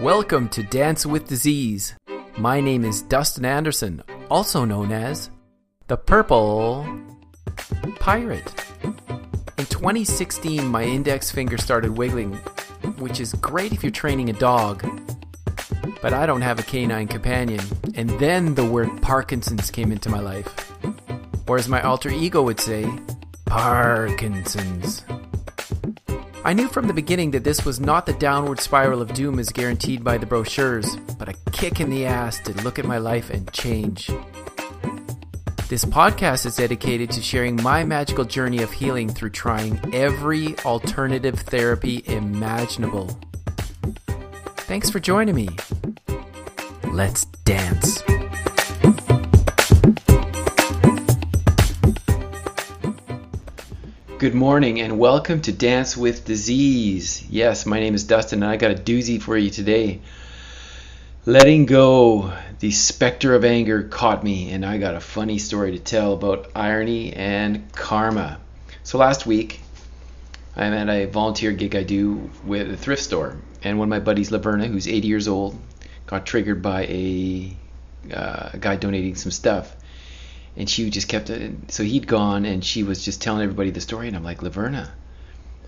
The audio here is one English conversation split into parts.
Welcome to Dance with Disease. My name is Dustin Anderson, also known as the Purple Pirate. In 2016, my index finger started wiggling, which is great if you're training a dog, but I don't have a canine companion. And then the word Parkinson's came into my life. Or as my alter ego would say, Parkinson's. I knew from the beginning that this was not the downward spiral of doom as guaranteed by the brochures, but a kick in the ass to look at my life and change. This podcast is dedicated to sharing my magical journey of healing through trying every alternative therapy imaginable. Thanks for joining me. Let's dance. Good morning and welcome to Dance with Disease. Yes, my name is Dustin and I got a doozy for you today. Letting go. The specter of anger caught me and I got a funny story to tell about irony and karma. So last week, I'm at a volunteer gig I do with a thrift store, and one of my buddies, Laverna, who's 80 years old, got triggered by a guy donating some stuff. And she just kept it. So he'd gone and she was just telling everybody the story. And I'm like, Laverna,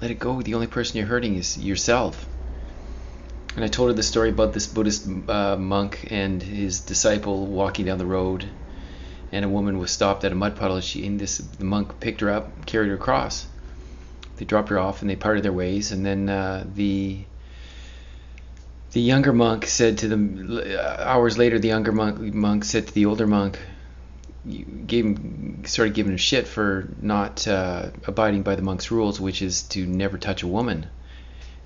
let it go. The only person you're hurting is yourself. And I told her the story about this Buddhist monk and his disciple walking down the road. And a woman was stopped at a mud puddle. The monk picked her up, carried her across. They dropped her off and they parted their ways. And then the younger monk said to them, hours later, the younger monk said to the older monk, started giving him shit for not abiding by the monk's rules, which is to never touch a woman.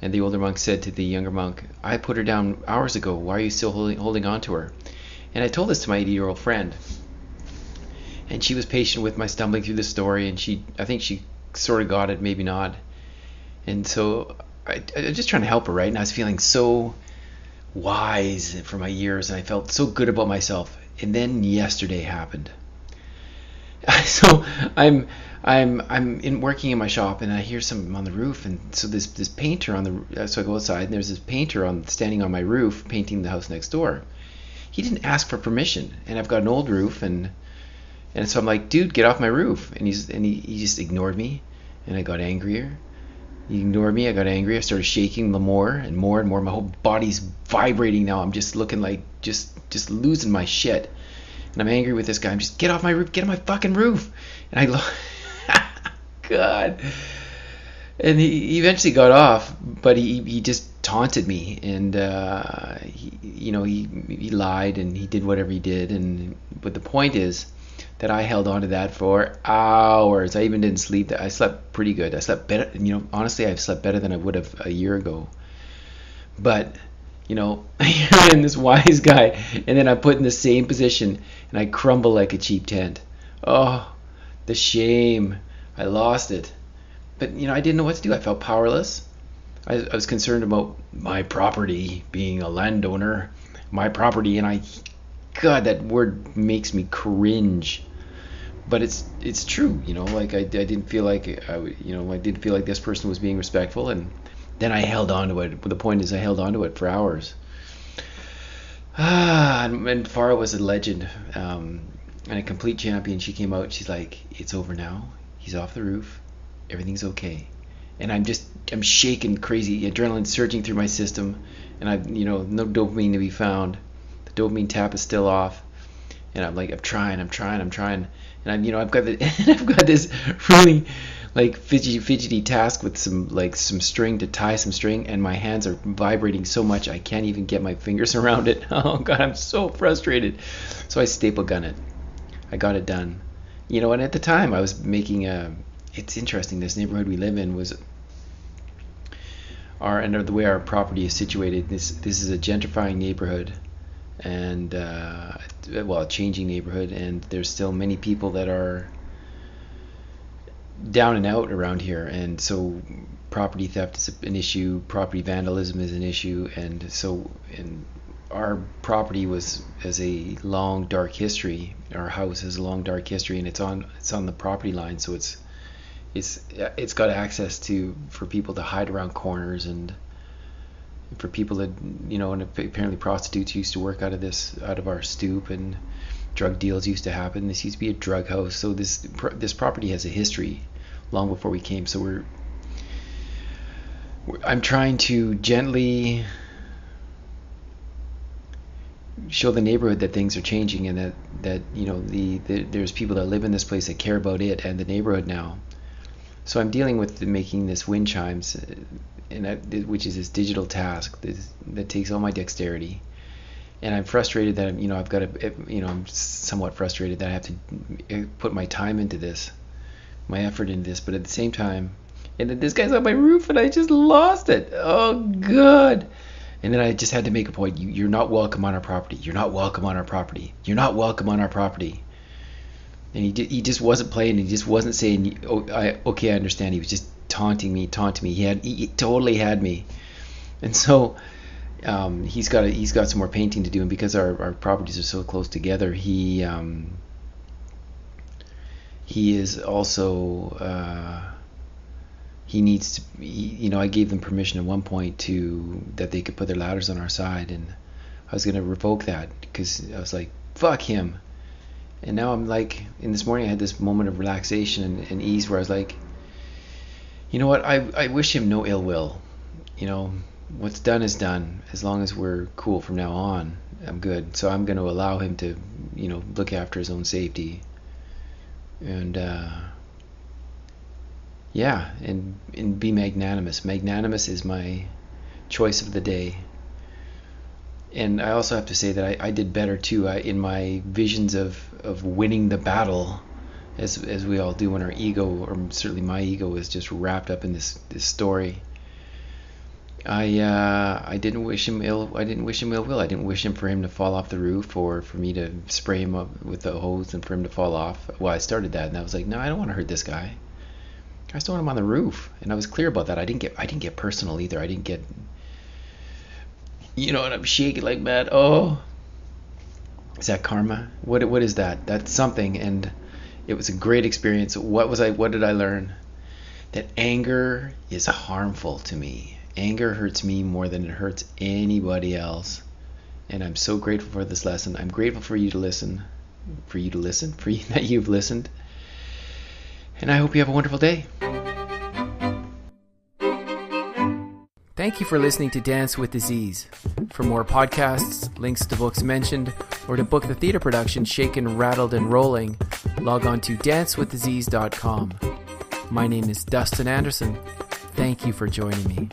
And the older monk said to the younger monk, I put her down hours ago. Why are you still holding on to her? And I told this to my 80-year-old friend. And she was patient with my stumbling through the story, and I think she sort of got it, maybe not. And so I was just trying to help her, right? And I was feeling so wise for my years, and I felt so good about myself. And then yesterday happened. So I'm working in my shop and I hear something on the roof, and so this painter so I go outside and there's this painter standing on my roof painting the house next door. He didn't ask for permission, and I've got an old roof, and so I'm like, dude, get off my roof. And he just ignored me, and I got angrier. He ignored me, I got angry, I started shaking more and more and more. My whole body's vibrating now. I'm just looking like just losing my shit. And I'm angry with this guy. I'm just, get off my roof, get on my fucking roof. And God. And he eventually got off, but he just taunted me, and he lied and he did whatever he did. But the point is that I held on to that for hours. I even didn't sleep. I slept pretty good. I slept better. Honestly, I've slept better than I would have a year ago. But I'm this wise guy, and then I'm put in the same position, and I crumble like a cheap tent. Oh, the shame. I lost it. But, I didn't know what to do. I felt powerless. I was concerned about my property, being a landowner, my property, and God, that word makes me cringe. But it's true, I didn't feel like I didn't feel like this person was being respectful, and then I held on to it. The point is, I held on to it for hours. And Farah was a legend, and a complete champion. She came out. She's like, "It's over now. He's off the roof. Everything's okay." And I'm shaking, crazy, adrenaline surging through my system, and no dopamine to be found. The dopamine tap is still off, and I'm trying, and I've got this really fidgety task with some string to tie some string, and my hands are vibrating so much I can't even get my fingers around it. Oh God, I'm so frustrated. So I staple gun it. I got it done. And at the time I was making it's interesting, this neighborhood we live in was the way our property is situated. This is a gentrifying neighborhood, and a changing neighborhood, and there's still many people that are down and out around here, and so property theft is an issue, property vandalism is an issue, and our property has a long dark history. Our house has a long dark history, and it's on the property line, so it's got access for people to hide around corners, and for people that, and apparently prostitutes used to work out of our stoop, and drug deals used to happen. This used to be a drug house. So this property has a history long before we came. So I'm trying to gently show the neighborhood that things are changing, and that there's people that live in this place that care about it and the neighborhood now. So I'm dealing with making this wind chimes, which is this digital task that takes all my dexterity. And I'm frustrated that I'm somewhat frustrated that I have to put my time into this, my effort into this. But at the same time, and then this guy's on my roof, and I just lost it. Oh God! And then I just had to make a point. You're not welcome on our property. You're not welcome on our property. You're not welcome on our property. And he just wasn't playing. He just wasn't saying, I understand. He was just taunting me. He totally had me. And so he's got some more painting to do. And because our properties are so close together, he is also he needs to. I gave them permission at one point that they could put their ladders on our side, and I was gonna revoke that because I was like, fuck him. And now I'm like, in this morning I had this moment of relaxation and ease where I was like, you know what, I wish him no ill will. What's done is done. As long as we're cool from now on, I'm good. So I'm going to allow him to, look after his own safety. And and be magnanimous. Magnanimous is my choice of the day. And I also have to say that I did better too. In my visions of winning the battle, as we all do when our ego, or certainly my ego, is just wrapped up in this story. I didn't wish him ill. I didn't wish him ill will. I didn't wish him for him to fall off the roof, or for me to spray him up with the hose and for him to fall off. Well, I started that, and I was like, no, I don't want to hurt this guy. I just want him on the roof, and I was clear about that. I didn't get personal either. I didn't get. And I'm shaking like mad. Oh, is that karma? What is that? That's something. And it was a great experience. What did I learn? That anger is harmful to me. Anger hurts me more than it hurts anybody else. And I'm so grateful for this lesson. I'm grateful for you to listen. That you've listened. And I hope you have a wonderful day. Thank you for listening to Dance with Disease. For more podcasts, links to books mentioned, or to book the theater production Shaken, Rattled, and Rolling, log on to dancewithdisease.com. My name is Dustin Anderson. Thank you for joining me.